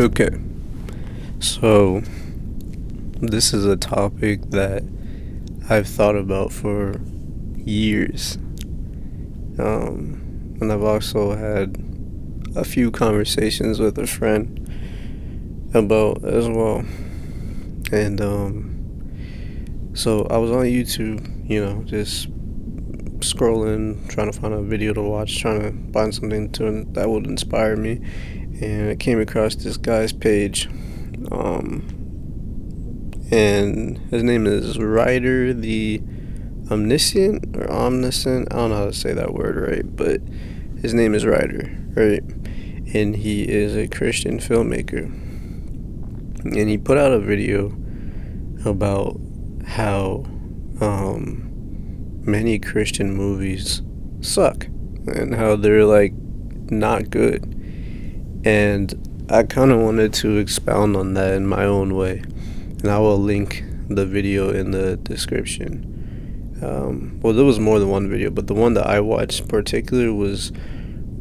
Okay, so this is a topic that I've thought about for years. And I've also had a few conversations with a friend about as well. And so I was on YouTube, just scrolling, trying to find a video to watch, trying to find something that would inspire me. And I came across this guy's page. And his name is Ryder the Omniscient or Omniscient. I don't know how to say that word right, but his name is Ryder, right? And he is a Christian filmmaker. And he put out a video about how many Christian movies suck and how they're like not good. And I kind of wanted to expound on that in my own way. And I will link the video in the description. Well, there was more than one video, but the one that I watched in particular was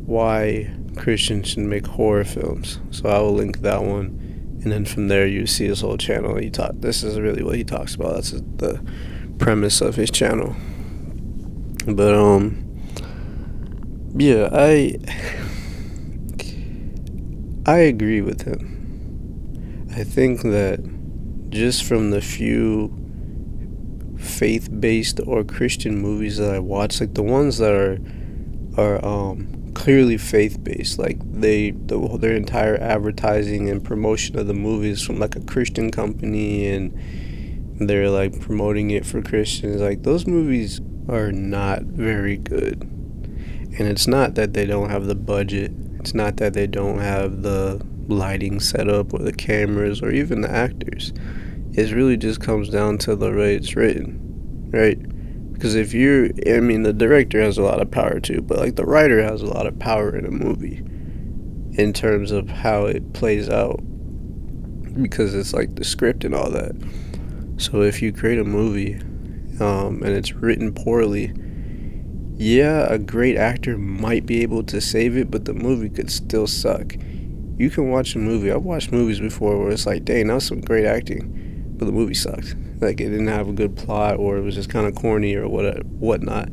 why Christians should make horror films. So I will link that one, and then from there you see his whole channel. This is really what he talks about. That's the premise of his channel. But yeah, I agree with him. I think that just from the few faith-based or Christian movies that I watch, like the ones that are clearly faith-based, like their entire advertising and promotion of the movies from like a Christian company, and they're like promoting it for Christians. Like those movies are not very good, and it's not that they don't have the budget. It's not that they don't have the lighting setup or the cameras or even the actors. It really just comes down to the way it's written, right? Because the director has a lot of power too, but like the writer has a lot of power in a movie in terms of how it plays out, because it's like the script and all that. So if you create a movie and it's written poorly, yeah, a great actor might be able to save it, but the movie could still suck. You can watch a movie. I've watched movies before where it's like, dang, that was some great acting, but the movie sucked. Like it didn't have a good plot, or it was just kind of corny or whatnot.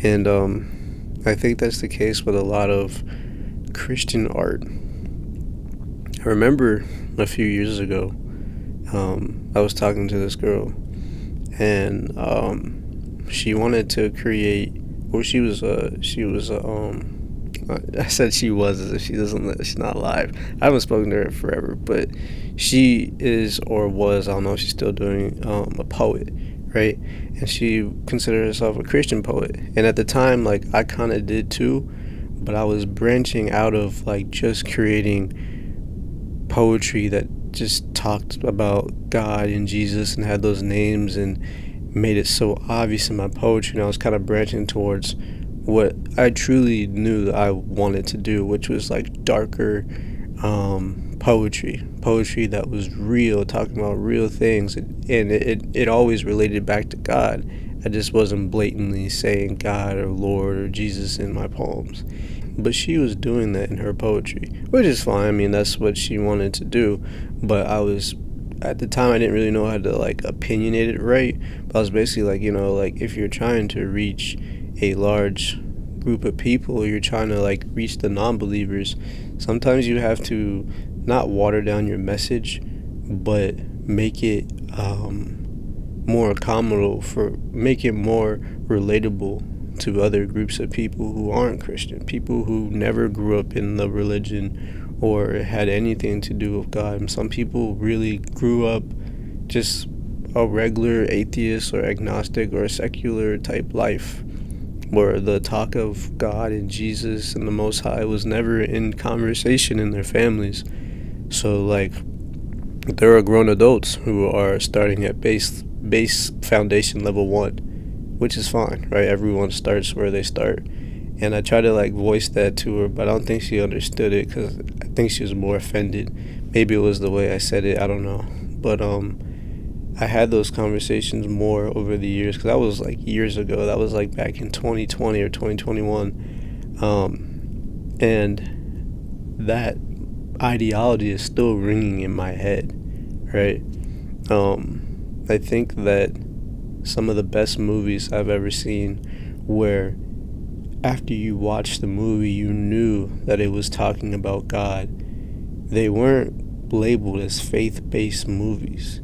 And I think that's the case with a lot of Christian art. I remember a few years ago, I was talking to this girl, and she wanted to create. Well, I said she was as if she's not alive. I haven't spoken to her forever, but she is or was, I don't know if she's still doing, a poet, right? And she considered herself a Christian poet. And at the time, like, I kind of did too, but I was branching out of like just creating poetry that just talked about God and Jesus and had those names and made it so obvious in my poetry. And I was kind of branching towards what I truly knew that I wanted to do, which was like darker poetry that was real, talking about real things, and it always related back to God. I just wasn't blatantly saying God or Lord or Jesus in my poems, but she was doing that in her poetry, which is fine. I mean, that's what she wanted to do, but at the time I didn't really know how to like opinionate it right. But I was basically like, like if you're trying to reach a large group of people, you're trying to like reach the non-believers, sometimes you have to not water down your message, but make it more make it more relatable to other groups of people who aren't Christian, people who never grew up in the religion or had anything to do with God. And some people really grew up just a regular atheist or agnostic or secular type life, where the talk of God and Jesus and the Most High was never in conversation in their families. So like there are grown adults who are starting at base foundation level 1, which is fine, right? Everyone starts where they start. And I tried to like voice that to her, but I don't think she understood it, because I think she was more offended. Maybe it was the way I said it, I don't know. But I had those conversations more over the years, because that was like years ago. That was like back in 2020 or 2021. And that ideology is still ringing in my head, right? I think that some of the best movies I've ever seen where after you watched the movie you knew that it was talking about God, they weren't labeled as faith-based movies.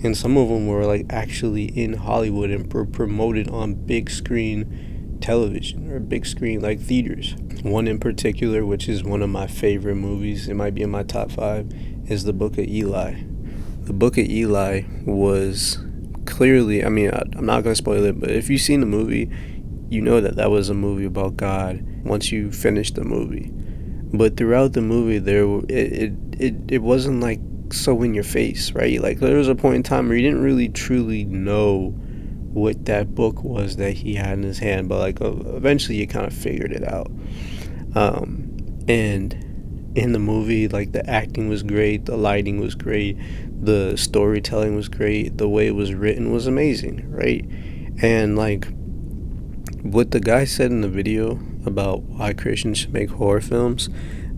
And some of them were like actually in Hollywood and were promoted on big screen television or big screen like theaters. One in particular, which is one of my favorite movies, it might be in my top 5, is The Book of Eli. The Book of Eli was clearly, I mean, I'm not going to spoil it, but if you've seen the movie, you know that that was a movie about God once you finish the movie. But throughout the movie, it wasn't like so in your face, right? Like there was a point in time where you didn't really truly know what that book was that he had in his hand, but like eventually you kind of figured it out. And in the movie, like the acting was great, the lighting was great, the storytelling was great, the way it was written was amazing, right? And like what the guy said in the video about why Christians should make horror films,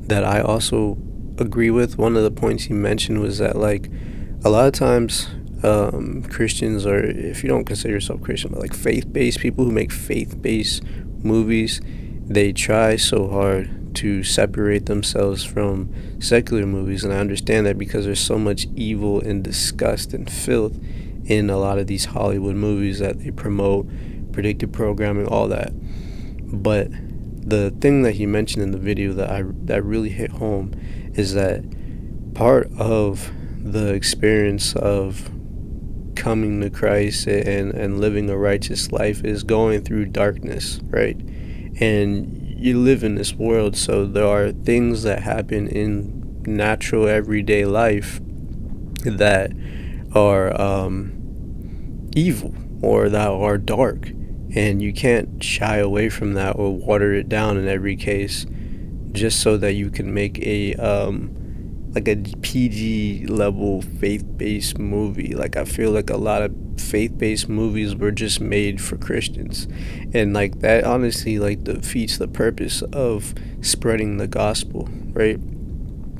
that I also agree with. One of the points he mentioned was that like a lot of times Christians, or if you don't consider yourself Christian, but like faith-based people who make faith-based movies, they try so hard to separate themselves from secular movies. And I understand that because there's so much evil and disgust and filth in a lot of these Hollywood movies that they promote, predictive programming, all that. But the thing that he mentioned in the video that really hit home is that part of the experience of coming to Christ and living a righteous life is going through darkness, right? And you live in this world, so there are things that happen in natural everyday life that are evil or that are dark, and you can't shy away from that or water it down in every case just so that you can make a like a PG level faith-based movie. Like I feel like a lot of faith-based movies were just made for Christians, and like that honestly like defeats the purpose of spreading the gospel, right?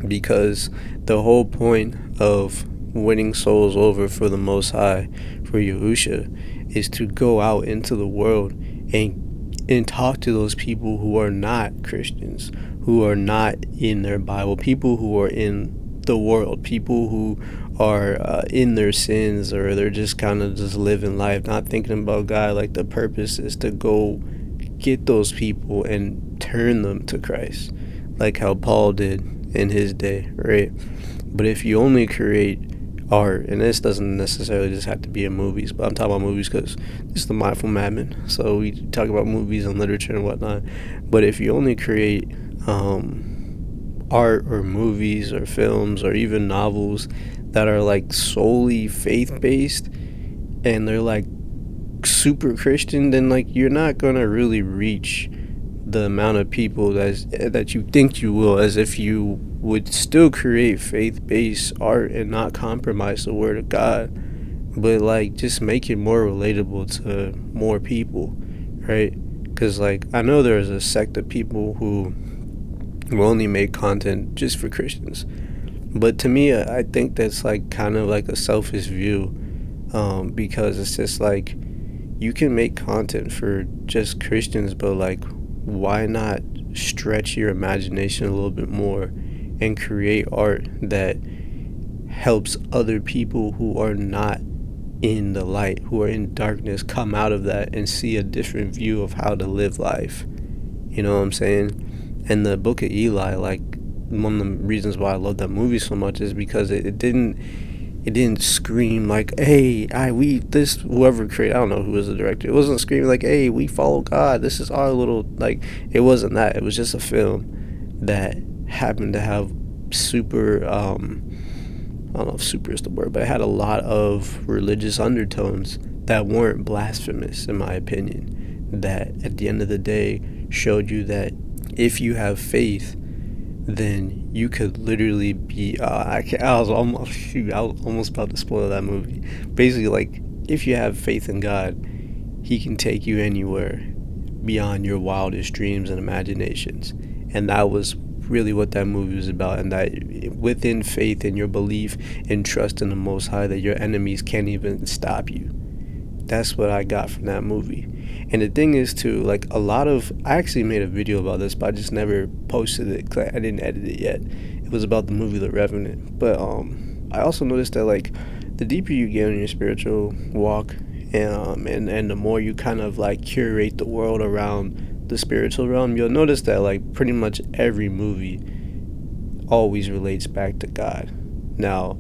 Because the whole point of winning souls over for the Most High, for Yahusha, is to go out into the world and talk to those people who are not Christians, who are not in their Bible, people who are in the world, people who are in their sins, or they're just kind of just living life, not thinking about God. Like the purpose is to go get those people and turn them to Christ, like how Paul did in his day, right? But if you only create art, and this doesn't necessarily just have to be in movies, but I'm talking about movies because this is the Mindful Madman, so we talk about movies and literature and whatnot. But if you only create art or movies or films or even novels that are like solely faith-based and they're like super Christian, then like you're not gonna really reach the amount of people that you think you will, as if you would still create faith-based art and not compromise the word of God, but like just make it more relatable to more people, right? Because like I know there's a sect of people who will only make content just for Christians, but to me I think that's like kind of like a selfish view, because it's just like you can make content for just Christians, but like why not stretch your imagination a little bit more and create art that helps other people who are not in the light, who are in darkness, come out of that and see a different view of how to live life. You know what I'm saying? And the Book of Eli, like one of the reasons why I love that movie so much is because it didn't scream like, hey, whoever created, I don't know who was the director, it wasn't screaming like, hey, we follow God, this is our little, like, it wasn't that. It was just a film that happened to have super, I don't know if super is the word, but it had a lot of religious undertones that weren't blasphemous, in my opinion, that at the end of the day showed you that if you have faith, then you could literally be I was almost about to spoil that movie. Basically, like, if you have faith in God, he can take you anywhere beyond your wildest dreams and imaginations. And that was really what that movie was about, and that within faith and your belief and trust in the Most High, that your enemies can't even stop you. That's what I got from that movie. And the thing is too, like, I actually made a video about this, but I just never posted it because I didn't edit it yet. It was about the movie The Revenant. But I also noticed that, like, the deeper you get in your spiritual walk, and the more you kind of like curate the world around the spiritual realm, you'll notice that, like, pretty much every movie always relates back to God. Now,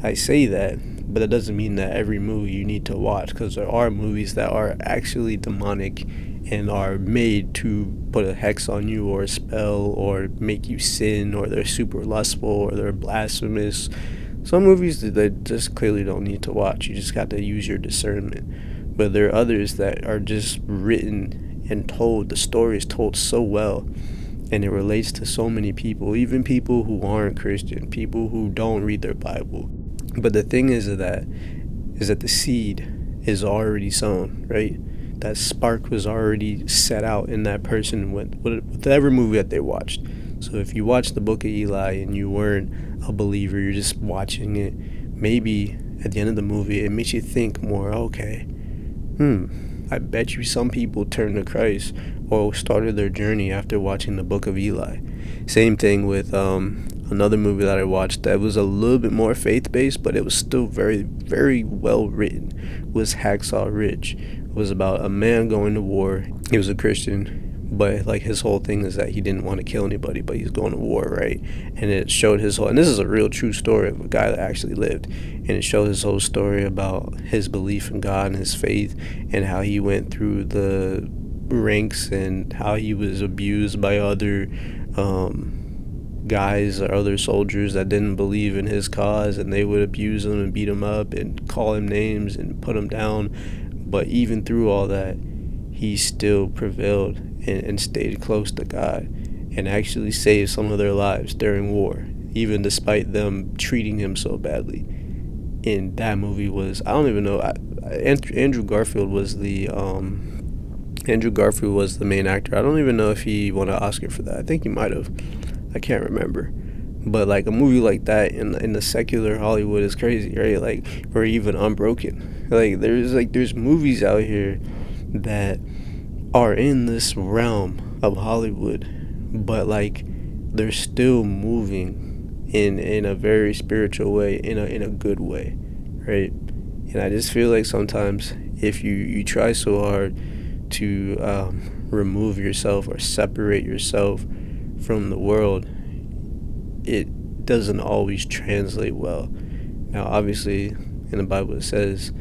I say that, but that doesn't mean that every movie you need to watch, because there are movies that are actually demonic and are made to put a hex on you or a spell or make you sin, or they're super lustful or they're blasphemous. Some movies that just clearly don't need to watch. You just got to use your discernment. But there are others that are just written and told. The story is told so well, and it relates to so many people, even people who aren't Christian, people who don't read their Bible. But the thing is that the seed is already sown, right? That spark was already set out in that person with whatever movie that they watched. So if you watch the Book of Eli and you weren't a believer, you're just watching it, maybe at the end of the movie it makes you think more, okay, I bet you some people turned to Christ or started their journey after watching the Book of Eli. Same thing with another movie that I watched that was a little bit more faith-based, but it was still very, very well written, was Hacksaw Ridge. It was about a man going to war. He was a Christian, but like his whole thing is that he didn't want to kill anybody, but he's going to war, right? And it showed his whole, and this is a real true story of a guy that actually lived, and it showed his whole story about his belief in God and his faith, and how he went through the ranks and how he was abused by other guys or other soldiers that didn't believe in his cause, and they would abuse him and beat him up and call him names and put him down. But even through all that, he still prevailed and stayed close to God, and actually saved some of their lives during war, even despite them treating him so badly. And that movie was, I don't even know, Andrew Garfield was the main actor. I don't even know if he won an Oscar for that. I think he might have. I can't remember. But like a movie like that in the secular Hollywood is crazy, right? Like, or even Unbroken. Like there's movies out here that are in this realm of Hollywood, but like they're still moving in a very spiritual way, in a good way, right? And I just feel like sometimes if you try so hard to remove yourself or separate yourself from the world, it doesn't always translate well. Now, obviously, in the Bible it says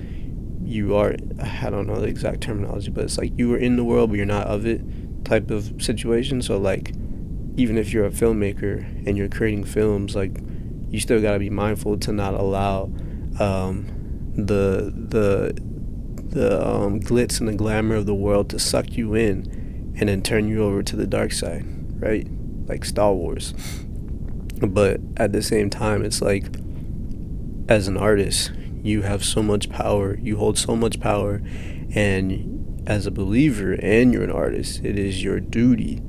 you are, I don't know the exact terminology, but it's like you are in the world but you're not of it type of situation. So like, even if you're a filmmaker and you're creating films, like, you still got to be mindful to not allow the glitz and the glamour of the world to suck you in and then turn you over to the dark side, right? Like Star Wars. But at the same time, it's like, as an artist, you have so much power, you hold so much power, and as a believer and you're an artist, it is your duty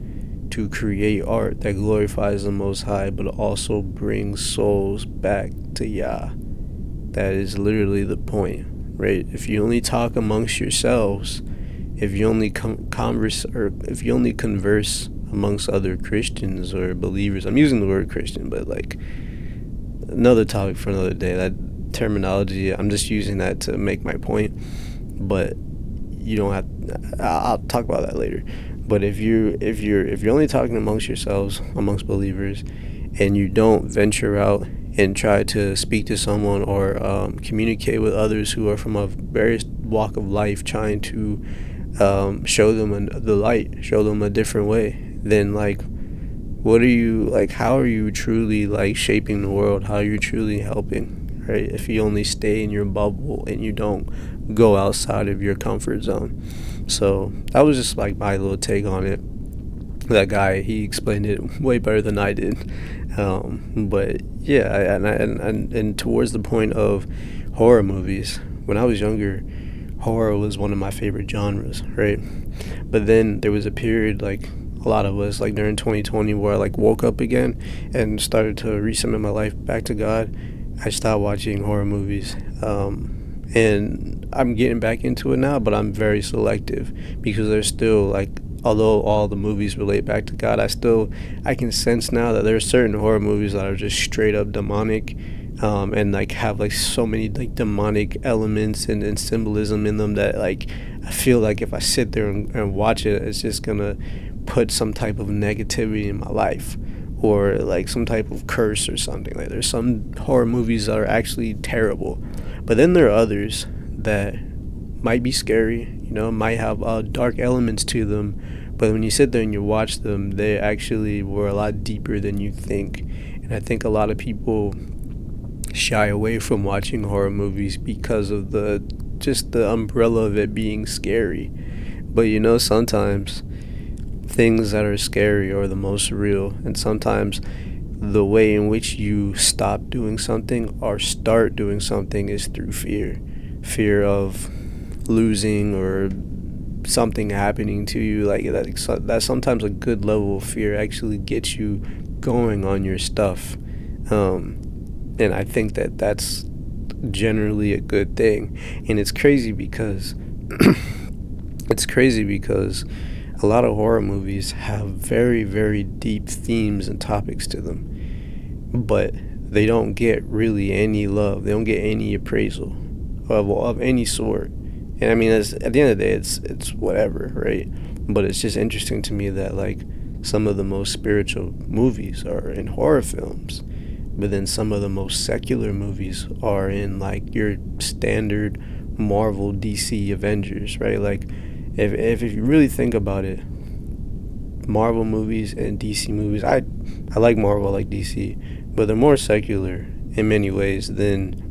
to create art that glorifies the Most High, but also brings souls back to Yah. That is literally the point, right? If you only talk amongst yourselves, if you only converse amongst other Christians or believers, I'm using the word Christian, but like, another topic for another day. That terminology, I'm just using that to make my point, but you don't have, I'll talk about that later. But if you're only talking amongst yourselves, amongst believers, and you don't venture out and try to speak to someone or communicate with others who are from a various walk of life, trying to show them the light, show them a different way, then like, what are you, like, how are you truly like shaping the world? How are you truly helping, right? If you only stay in your bubble and you don't go outside of your comfort zone. So that was just like my little take on it. That guy, he explained it way better than I did. But yeah, and towards the point of horror movies, when I was younger, horror was one of my favorite genres, right? But then there was a period like a lot of us, like during 2020, where I like woke up again and started to resubmit my life back to God. I stopped watching horror movies. And I'm getting back into it now, but I'm very selective because there's still like, although all the movies relate back to God, I can sense now that there are certain horror movies that are just straight up demonic, and like have like so many like demonic elements and symbolism in them that like I feel like if I sit there and watch it, it's just gonna put some type of negativity in my life, or like some type of curse or something. Like there's some horror movies that are actually terrible, but then there are others that might be scary, might have dark elements to them, but when you sit there and you watch them, they actually were a lot deeper than you think. And I think a lot of people shy away from watching horror movies because of the umbrella of it being scary. But sometimes things that are scary are the most real, and sometimes the way in which you stop doing something or start doing something is through fear of losing or something happening to you. Like that's sometimes a good level of fear actually gets you going on your stuff, and I think that that's generally a good thing. And it's crazy because a lot of horror movies have very, very deep themes and topics to them, but they don't get really any love. They don't get any appraisal of any sort. And I mean, at the end of the day, it's whatever, right? But it's just interesting to me that like some of the most spiritual movies are in horror films, but then some of the most secular movies are in like your standard Marvel, DC, Avengers, right? Like if you really think about it, Marvel movies and DC movies, I like Marvel, I like DC, but they're more secular in many ways than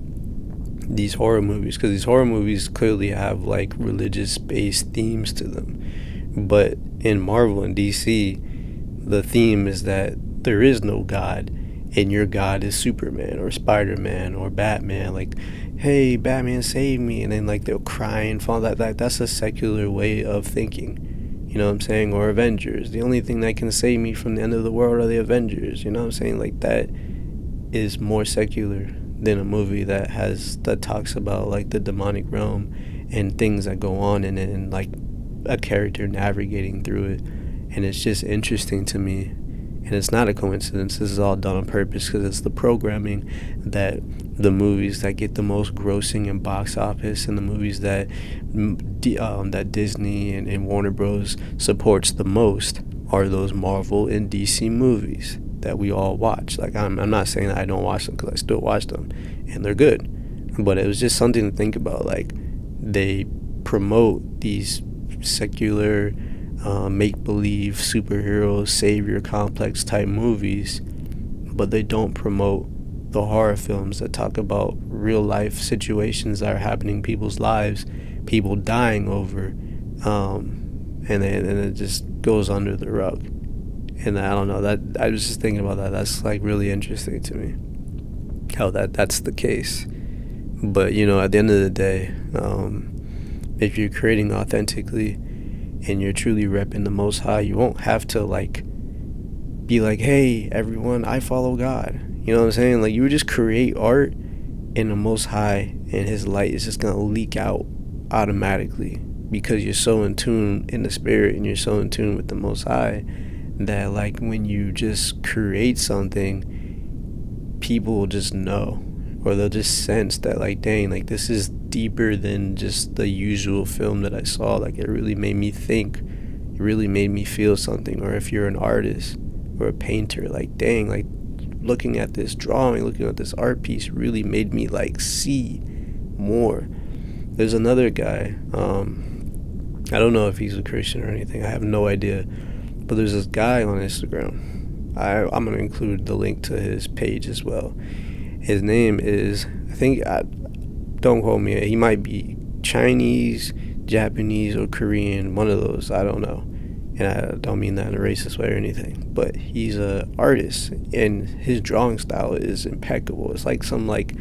these horror movies, because these horror movies clearly have like religious based themes to them. But in Marvel and DC, the theme is that there is no God, and your God is Superman or Spider-Man or Batman. Like, hey, Batman, save me, and then like they'll cry and fall. That's a secular way of thinking. You know what I'm saying? Or Avengers. The only thing that can save me from the end of the world are the Avengers. You know what I'm saying? Like that is more secular than a movie that talks about like the demonic realm and things that go on in it, and like a character navigating through it. And it's just interesting to me, and it's not a coincidence. This is all done on purpose, because it's the programming that the movies that get the most grossing in box office, and the movies that that Disney and Warner Bros supports the most are those Marvel and DC movies that we all watch. Like I'm not saying that I don't watch them, because I still watch them and they're good, but it was just something to think about. Like they promote these secular make-believe superhero savior complex type movies, but they don't promote the horror films that talk about real life situations that are happening in people's lives, people dying over, and it just goes under the rug. And I don't know, that I was just thinking about that. That's like really interesting to me, how that's the case. But at the end of the day, if you're creating authentically and you're truly repping the Most High, you won't have to like be like, hey everyone, I follow God. You know what I'm saying? Like you would just create art, and the Most High and His light is just gonna leak out automatically, because you're so in tune in the spirit and you're so in tune with the Most High, that like when you just create something, people will just know, or they'll just sense that like, dang, like this is deeper than just the usual film that I saw. Like it really made me think, it really made me feel something. Or if you're an artist or a painter, like dang, like looking at this drawing, looking at this art piece really made me like see more. There's another guy, I don't know if he's a Christian or anything, I have no idea, but there's this guy on Instagram. I'm gonna include the link to his page as well. His name is, don't quote me, he might be Chinese, Japanese, or Korean, one of those, I don't know. And I don't mean that in a racist way or anything, but he's an artist, and his drawing style is impeccable. It's like some like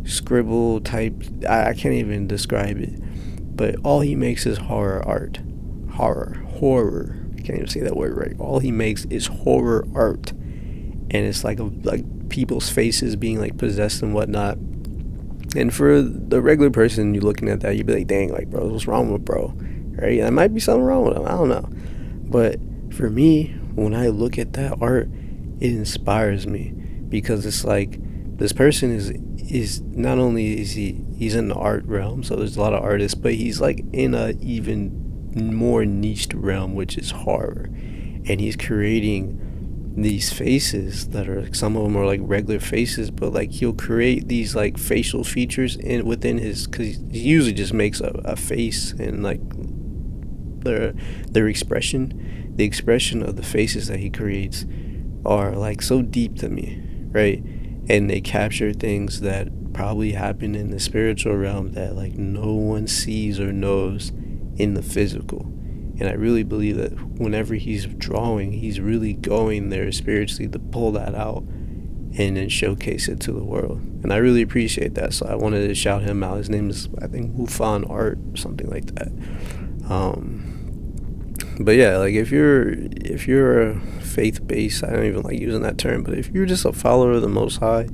scribble type, I can't even describe it, but all he makes is horror art. Horror. I can't even say that word right. All he makes is horror art, and it's like people's faces being like possessed and whatnot. And for the regular person, you looking at that, you'd be like, dang, like, bro, what's wrong with bro? Right? There might be something wrong with him. I don't know. But for me, when I look at that art, it inspires me, because it's like this person is not only is he's in the art realm, so there's a lot of artists, but he's like in a even more niched realm, which is horror, and he's creating these faces that are like, some of them are like regular faces, but like he'll create these like facial features in within his, because he usually just makes a face, and like their expression, the expression of the faces that he creates are like so deep to me, right? And they capture things that probably happen in the spiritual realm that like no one sees or knows in the physical. And I really believe that whenever he's drawing, he's really going there spiritually to pull that out and then showcase it to the world. And I really appreciate that. So I wanted to shout him out. His name is, I think, Mufan Art, something like that. But yeah, like if you're a faith-based, I don't even like using that term, but if you're just a follower of the Most High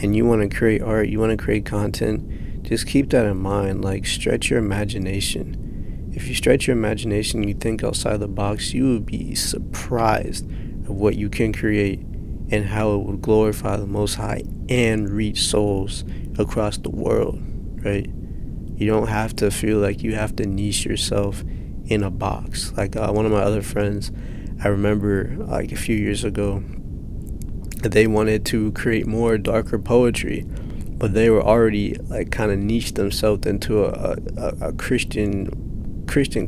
and you want to create art, you want to create content, just keep that in mind. Like, stretch your imagination. If you stretch your imagination, you think outside the box, you would be surprised of what you can create and how it would glorify the Most High and reach souls across the world, right? You don't have to feel like you have to niche yourself in a box. Like one of my other friends, I remember like a few years ago, they wanted to create more darker poetry, but they were already like kind of niched themselves into a Christian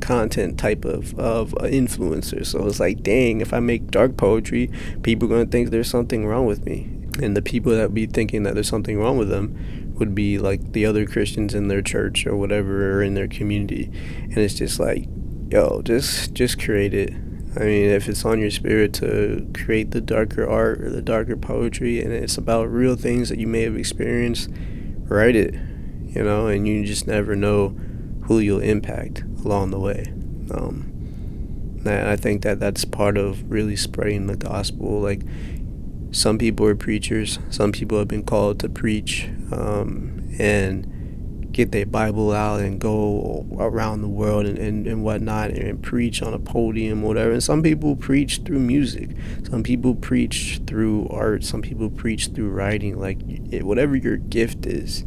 content type of influencer. So it's like, dang, if I make dark poetry, people are going to think there's something wrong with me. And the people that be thinking that there's something wrong with them would be like the other Christians in their church or whatever, or in their community. And it's just like, yo, just create it. I mean, if it's on your spirit to create the darker art or the darker poetry, and it's about real things that you may have experienced, write it, and you just never know who you'll impact along the way. And I think that that's part of really spreading the gospel. Like, some people are preachers, some people have been called to preach, and get their Bible out and go around the world and whatnot, and preach on a podium, whatever. And some people preach through music, some people preach through art, some people preach through writing. Like, whatever your gift is,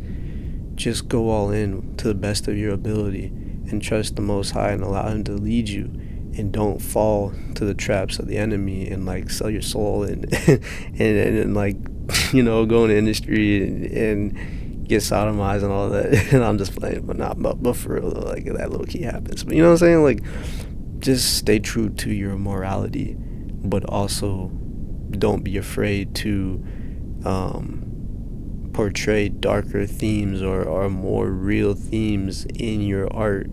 just go all in to the best of your ability and trust the Most High and allow him to lead you, and don't fall to the traps of the enemy and like sell your soul and and like go in the industry and get sodomized and all that. And I'm just playing, but for real, like, that low key happens. But you know what I'm saying? Like, just stay true to your morality, but also don't be afraid to portray darker themes or more real themes in your art,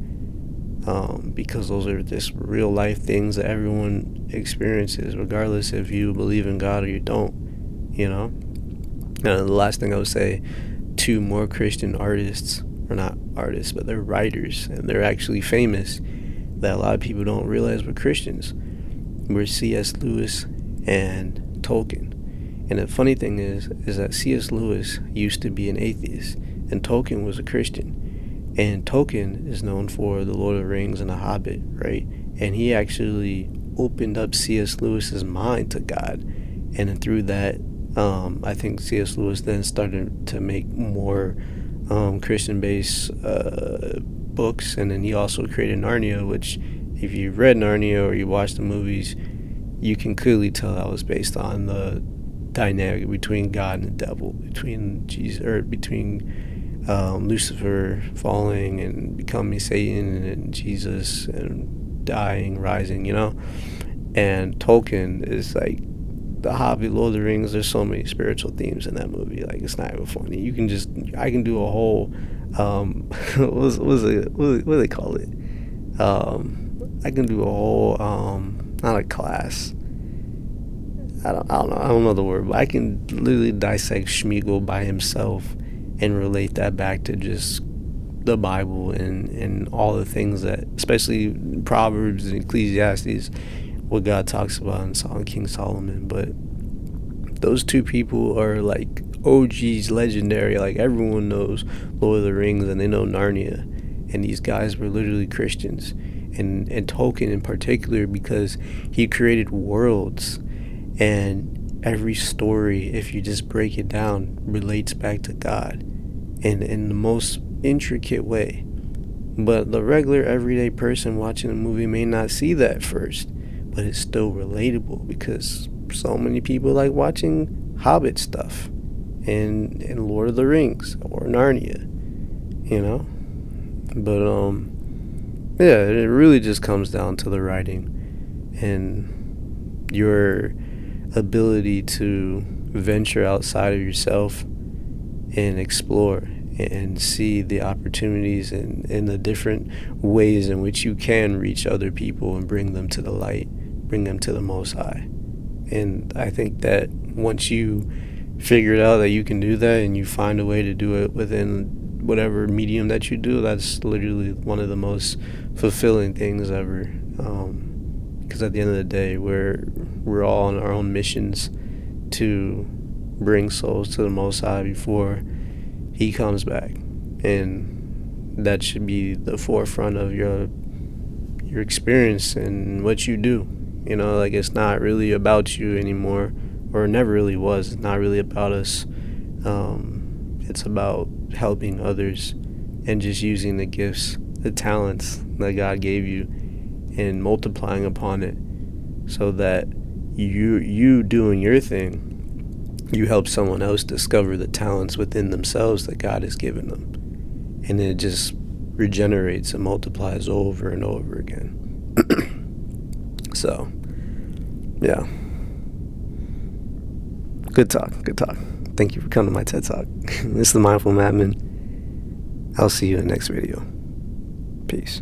because those are just real life things that everyone experiences, regardless if you believe in God or you don't. And the last thing I would say, to more Christian artists, or not artists, but they're writers, and they're actually famous, that a lot of people don't realize were Christians, were C.S. Lewis and Tolkien. And the funny thing is that C.S. Lewis used to be an atheist, and Tolkien was a Christian. And Tolkien is known for The Lord of the Rings and The Hobbit, right? And he actually opened up C.S. Lewis's mind to God. And then through that, I think C.S. Lewis then started to make more Christian-based books. And then he also created Narnia, which, if you've read Narnia or you watched the movies, you can clearly tell that was based on the dynamic between God and the devil, between Jesus, or between Lucifer falling and becoming Satan, and Jesus and dying, rising, And Tolkien is like The Hobbit, Lord of the Rings. There's so many spiritual themes in that movie. Like, it's not even funny. I can do a whole what do they call it? I can do a whole not a class. I don't know. I don't know the word, but I can literally dissect Schmeagol by himself and relate that back to just the Bible and all the things that, especially Proverbs and Ecclesiastes, what God talks about in King Solomon. But those two people are like OGs, legendary. Like everyone knows Lord of the Rings and they know Narnia, and these guys were literally Christians. And Tolkien in particular, because he created worlds, and every story, if you just break it down, relates back to God, and in the most intricate way. But the regular everyday person watching a movie may not see that first, but it's still relatable because so many people like watching Hobbit stuff and Lord of the Rings or Narnia, you know? But yeah, it really just comes down to the writing and your ability to venture outside of yourself and explore and see the opportunities and the different ways in which you can reach other people and bring them to the light, bring them to the Most High. And I think that once you figure it out that you can do that and you find a way to do it within whatever medium that you do, that's literally one of the most fulfilling things ever. Because at the end of the day, we're all on our own missions to bring souls to the Most High before He comes back, and that should be the forefront of your experience and what you do. You know, like it's not really about you anymore, or it never really was. It's not really about us. It's about helping others and just using the gifts, the talents that God gave you, and multiplying upon it, so that you doing your thing, you help someone else discover the talents within themselves that God has given them, and it just regenerates and multiplies over and over again. So, yeah. Good talk. Thank you for coming to my TED Talk. This is the Mindful Madman. I'll see you in the next video. Peace.